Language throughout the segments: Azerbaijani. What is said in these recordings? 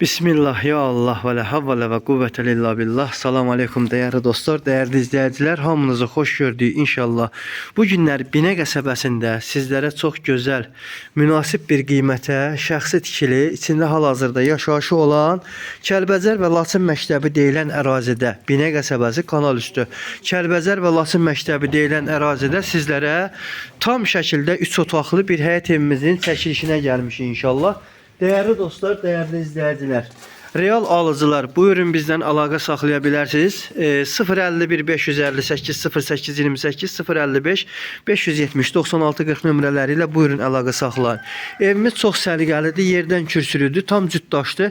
Bismillah, ya Allah, və la havlə və quvvətə illa billah. Salam aleykum dəyərli dostlar, dəyərli izləyicilər. Hamınızı xoş gördük inşallah. Bu günlər Binə qəsəbəsində sizlərə çox gözəl, münasib bir qiymətə, şəxsi tikili, içində hal-hazırda yaşayışı olan Kəlbəcər və Laçın məktəbi deyilən ərazidə, Binə qəsəbəsi kanal üstü, Kəlbəcər və Laçın məktəbi deyilən ərazidə sizlərə tam şəkildə 3 otaqlı bir həyət evimizin çəkilişinə gəlmişik inşallah. Değerli dostlar, değerli izleyiciler, real alıcılar buyurun bizden əlaqə saxlaya bilərsiniz. 051 558 08 28 055 570 96 40 nömrələri ilə buyurun əlaqə saxlayın. Evimiz çox səliqəlidir, yerdən kürsülüdür, tam cütdaşdır.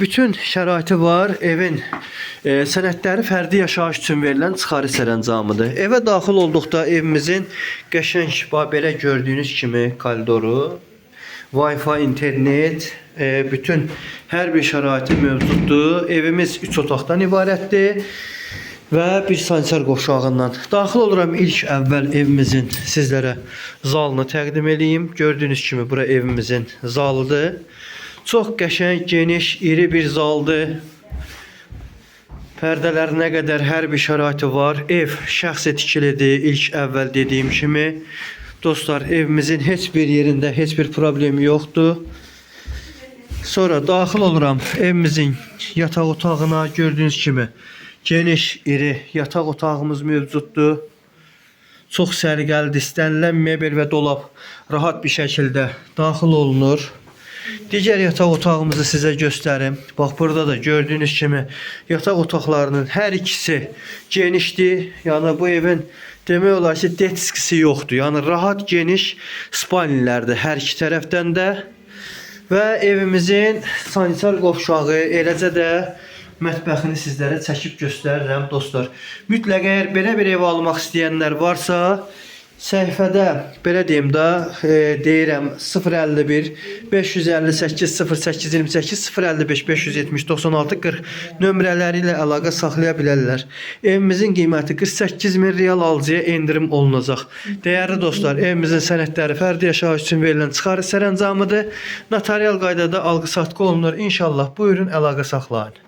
Bütün şəraiti var. Evin sənədləri fərdi yaşayış üçün verilən çıxarış sərəncamıdır. Evə daxil olduqda evimizin qəşəng, belə gördüyünüz kimi koridoru, Wi-Fi, internet, bütün her bir şəraiti mövcuddur. Evimiz 3 otaqdan ibarətdir və bir sanitar qovşağından. Daxil oluram ilk əvvəl evimizin sizlərə zalını təqdim edeyim. Gördüyünüz kimi bura evimizin zalıdır. Çox qəşəng, geniş, iri bir zaldır. Pərdələrinə qədər hər bir şəraiti var. Ev şəxsi tikilidir ilk əvvəl dediyim kimi. Dostlar, evimizin heç bir yerində heç bir problemi yoxdur. Sonra daxil oluram evimizin yataq otağına. Gördüyünüz kimi geniş, iri yataq otağımız mövcuddur. Çox səliqəlidir. İstənilən mebel və dolab rahat bir şəkildə daxil olunur. Digər yataq otağımızı sizə göstərim. Bax, burada da gördüyünüz kimi yataq otaqlarının hər ikisi genişdir. Yəni bu evin demək olar ki, detiskisi yoxdur. Yəni rahat, geniş spalnilərdir hər iki tərəfdən də. Və evimizin sanitar qovşağı, eləcə də mətbəxini sizlərə çəkib göstərirəm dostlar. Mütləq əgər belə bir ev almaq istəyənlər varsa, səhifədə belə deyim də, deyirəm 051 558 08 28 055 570 96 40 nömrələri ilə əlaqə saxlaya bilərlər. Evimizin qiyməti 48 min real, alıcıya endirim olunacaq. Dəyərli dostlar, evimizin sənədləri fərdi yaşayış üçün verilən çıxarış sərəncamıdır. Notarial qaydada alqı-satqı olunur. İnşallah buyurun əlaqə saxlayın.